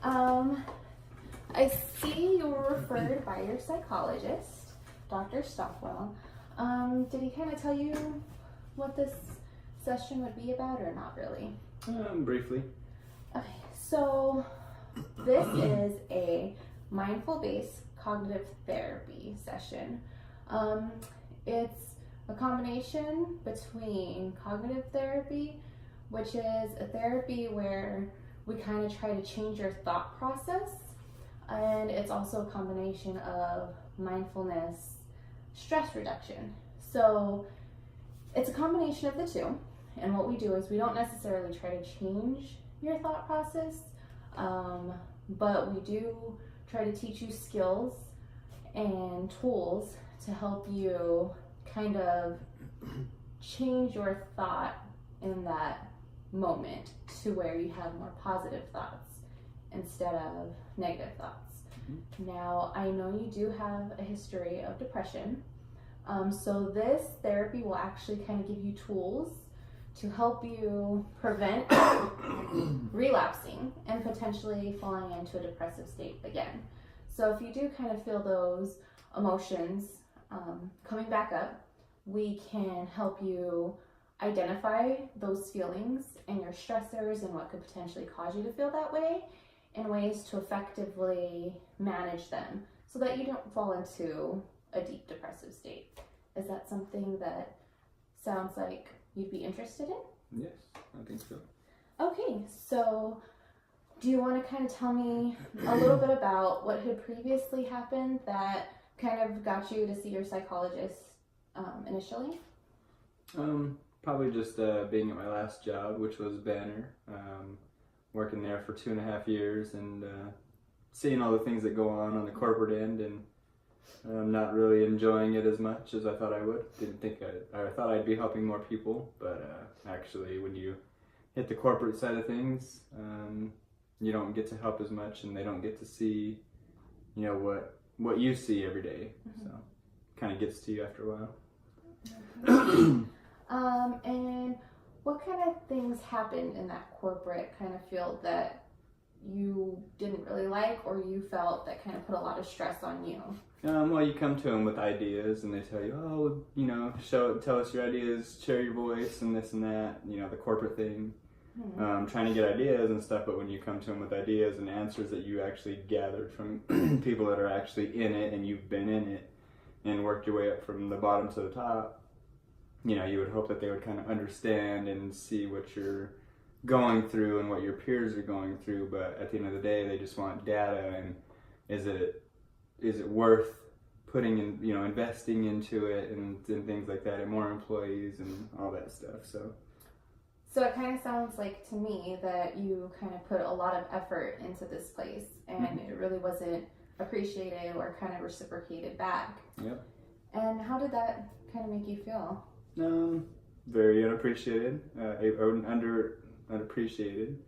Um, I see you were referred by your psychologist, Dr. Stockwell. Did he kind of tell you what this session would be about or not really? Briefly. Okay, so this is a mindful-based cognitive therapy session. It's a combination between cognitive therapy, which is a therapy where we kind of try to change your thought process, and it's also a combination of mindfulness, stress reduction. So it's a combination of the two, and what we do is we don't necessarily try to change your thought process, but we do try to teach you skills and tools to help you kind of change your thought in that moment to where you have more positive thoughts instead of negative thoughts. Now, I know you do have a history of depression, so this therapy will actually kind of give you tools to help you prevent relapsing and potentially falling into a depressive state again. So if you do kind of feel those emotions coming back up, we can help you identify those feelings and your stressors and what could potentially cause you to feel that way, and ways to effectively manage them so that you don't fall into a deep depressive state. Is that something that sounds like you'd be interested in? Yes, I think so. Okay, so do you want to kind of tell me a little bit about what had previously happened that kind of got you to see your psychologist initially? Probably just being at my last job, which was Banner. Working there for 2.5 years and seeing all the things that go on the corporate end, and not really enjoying it as much as I thought I would. Didn't think I thought I'd be helping more people, but actually when you hit the corporate side of things, you don't get to help as much, and they don't get to see, what you see every day. So kind of gets to you after a while. And what kind of things happened in that corporate kind of field that you didn't really like, or you felt that kind of put a lot of stress on you? Well, you come to them with ideas, and they tell you, tell us your ideas, share your voice, and this and that, the corporate thing. Trying to get ideas and stuff, but when you come to them with ideas and answers that you actually gathered from people that are actually in it, and you've been in it, and worked your way up from the bottom to the top, you would hope that they would kind of understand and see what you're going through and what your peers are going through, but at the end of the day, they just want data, and is it worth putting in, investing into it and things like that, and more employees and all that stuff. So it kind of sounds like to me that you kind of put a lot of effort into this place, and it really wasn't appreciated or kind of reciprocated back. Yep. And how did that kind of make you feel? Very unappreciated, unappreciated.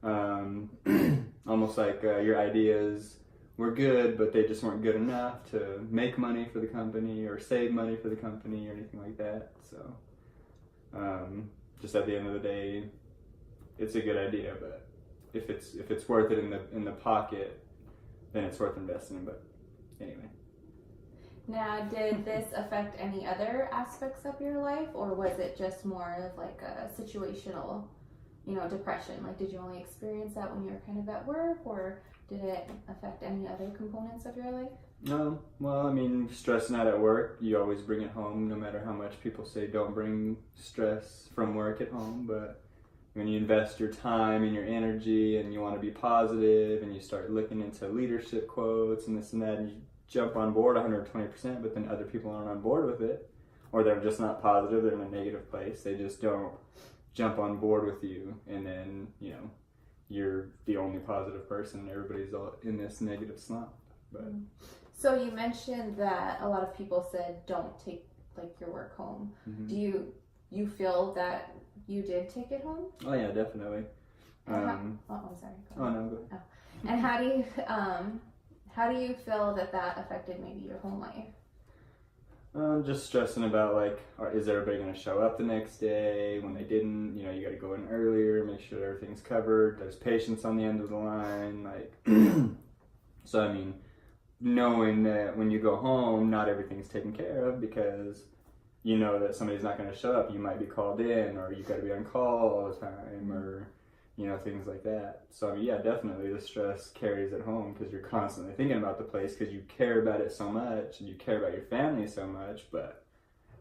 Almost like your ideas were good, but they just weren't good enough to make money for the company or save money for the company or anything like that. So, just at the end of the day, it's a good idea, but if it's worth it in the pocket, then it's worth investing in. But anyway. Now, did this affect any other aspects of your life, or was it just more of like a situational, depression? Like, did you only experience that when you were kind of at work, or did it affect any other components of your life? No. Well, stressing out at work, you always bring it home, no matter how much people say don't bring stress from work at home. But when you invest your time and your energy, and you want to be positive, and you start looking into leadership quotes and this and that, and you jump on board 120%, but then other people aren't on board with it, or they're just not positive, they're in a negative place, they just don't jump on board with you, and then, you're the only positive person, and everybody's all in this negative slump. But so you mentioned that a lot of people said don't take your work home. Do you feel that you did take it home? Oh yeah, definitely. I'm sorry. Oh no, go ahead. And how do you feel that affected maybe your home life? Just stressing about like, is everybody going to show up the next day? When they didn't, you got to go in earlier, make sure everything's covered. There's patients on the end of the line, like. So I mean, knowing that when you go home, not everything's taken care of because you know that somebody's not going to show up. You might be called in, or you got to be on call all the time, or things like that. So I mean, yeah, definitely the stress carries at home because you're constantly thinking about the place because you care about it so much and you care about your family so much. But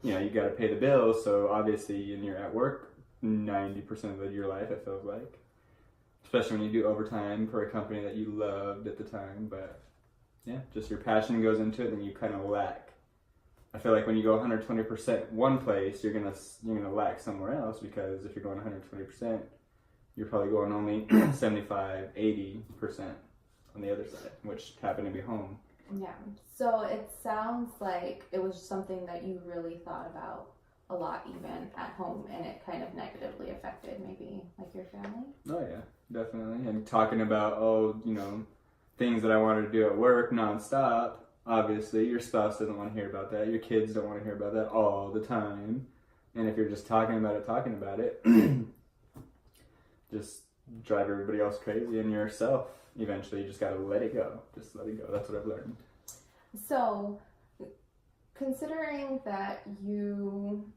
you got to pay the bills, so obviously, and you're at work 90% of your life. It feels like, especially when you do overtime for a company that you loved at the time. But yeah, just your passion goes into it, and you kind of lack. I feel like when you go 120% one place, you're gonna lack somewhere else because if you're going 120%, you're probably going only 75, 80% on the other side, which happened to be home. Yeah. So it sounds like it was something that you really thought about a lot, even at home, and it kind of negatively affected maybe like your family. Oh yeah, definitely. And talking about things that I wanted to do at work nonstop. Obviously, your spouse doesn't want to hear about that. Your kids don't want to hear about that all the time. And if you're just talking about it, just drive everybody else crazy and yourself. Eventually, you just got to let it go. Just let it go. That's what I've learned. So, considering that you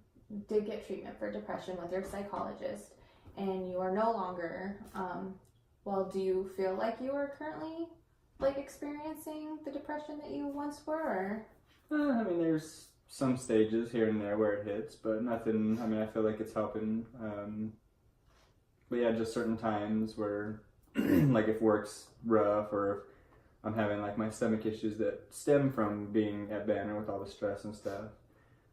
did get treatment for depression with your psychologist and you are no longer, do you feel like you are currently experiencing the depression that you once were? Or? I mean, there's some stages here and there where it hits, but nothing. I mean, I feel like it's helping. But yeah, just certain times where, like if work's rough or if I'm having like my stomach issues that stem from being at Banner with all the stress and stuff,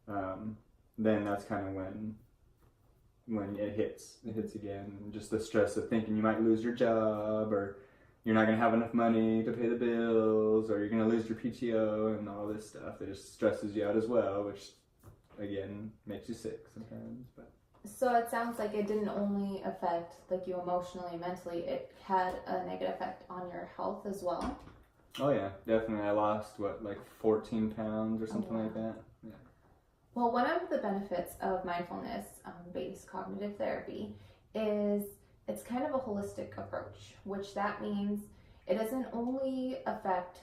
then that's kind of when it hits again. And just the stress of thinking you might lose your job or you're not going to have enough money to pay the bills, or you're going to lose your PTO and all this stuff. It just stresses you out as well, which, again, makes you sick sometimes. But so it sounds like it didn't only affect you emotionally, mentally. It had a negative effect on your health as well. Oh yeah, definitely. I lost 14 pounds or something like that. Yeah. Well, one of the benefits of mindfulness-based cognitive therapy is it's kind of a holistic approach, which that means it doesn't only affect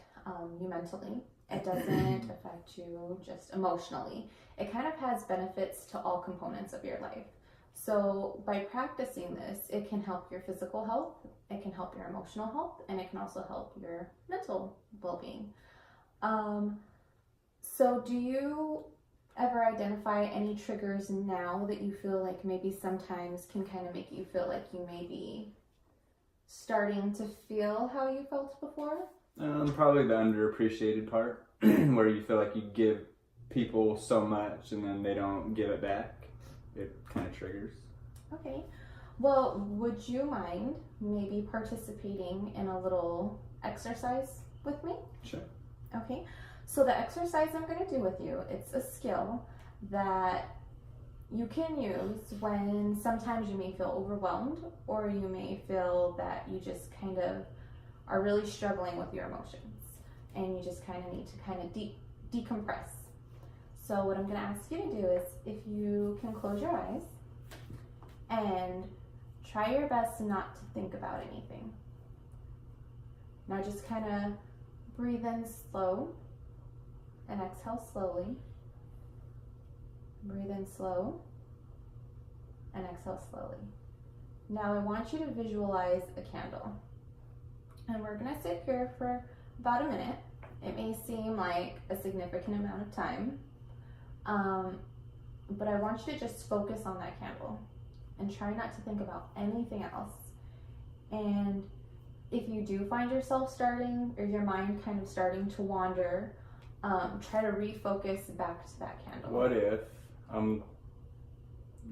you mentally. It doesn't affect you just emotionally. It kind of has benefits to all components of your life. So by practicing this, it can help your physical health, it can help your emotional health, and it can also help your mental well-being. So do you ever identify any triggers now that you feel like maybe sometimes can kind of make you feel like you may be starting to feel how you felt before? Probably the underappreciated part, where you feel like you give people so much and then they don't give it back. It kind of triggers. Okay. Well, would you mind maybe participating in a little exercise with me? Sure. Okay. So the exercise I'm going to do with you, it's a skill that you can use when sometimes you may feel overwhelmed or you may feel that you just kind of are really struggling with your emotions and you just kind of need to kind of decompress. So what I'm going to ask you to do is if you can close your eyes and try your best not to think about anything. Now just kind of breathe in slow and exhale slowly. Breathe in slow and exhale slowly. Now I want you to visualize a candle. And we're going to sit here for about a minute. It may seem like a significant amount of time, but I want you to just focus on that candle and try not to think about anything else. And if you do find yourself starting, or your mind kind of starting to wander, try to refocus back to that candle. What if I'm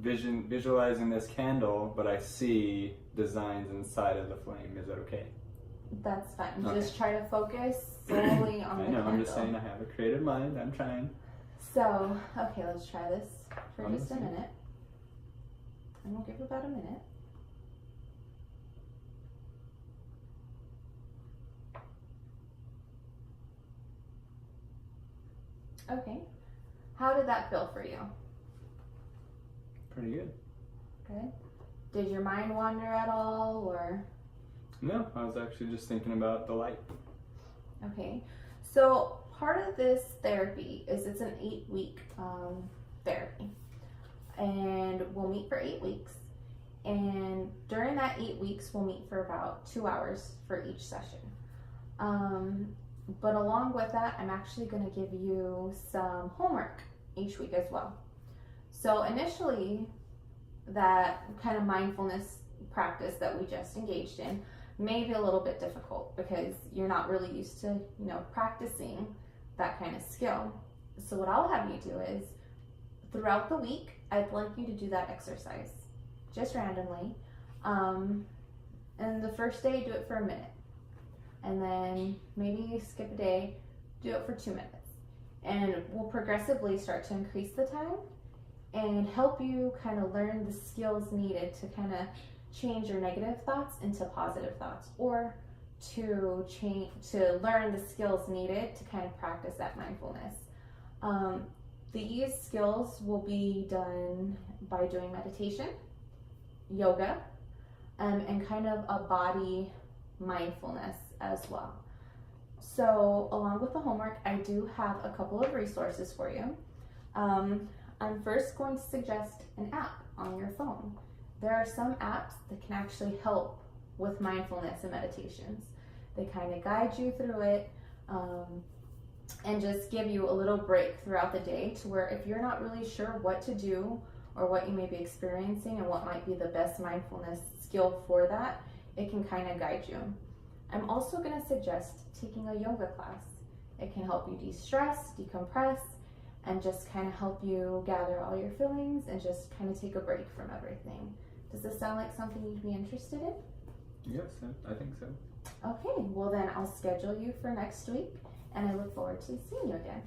visualizing this candle, but I see designs inside of the flame? Is that okay? That's fine. Okay. Just try to focus solely on the candle. I'm just saying I have a creative mind. I'm trying. So, okay, let's try this for just a minute. And we'll give about a minute. Okay. How did that feel for you? Pretty good. Good. Did your mind wander at all, or? No, I was actually just thinking about the light. Okay. So part of this therapy is it's an 8-week therapy, and we'll meet for 8 weeks. And during that 8 weeks, we'll meet for about 2 hours for each session. But along with that, I'm actually going to give you some homework each week as well. So initially, that kind of mindfulness practice that we just engaged in may be a little bit difficult because you're not really used to, practicing that kind of skill. So what I'll have you do is, throughout the week, I'd like you to do that exercise, just randomly. And the first day, do it for a minute. And then maybe skip a day, do it for 2 minutes. And we'll progressively start to increase the time and help you kind of learn the skills needed to kind of change your negative thoughts into positive thoughts, or to learn the skills needed to kind of practice that mindfulness. These skills will be done by doing meditation, yoga, and kind of a body mindfulness as well. So along with the homework, I do have a couple of resources for you. I'm first going to suggest an app on your phone. There are some apps that can actually help with mindfulness and meditations. They kind of guide you through it and just give you a little break throughout the day, to where if you're not really sure what to do or what you may be experiencing and what might be the best mindfulness skill for that, it can kind of guide you. I'm also going to suggest taking a yoga class. It can help you de-stress, decompress, and just kind of help you gather all your feelings and just kind of take a break from everything. Does this sound like something you'd be interested in? Yes, I think so. Okay, well then I'll schedule you for next week, and I look forward to seeing you again.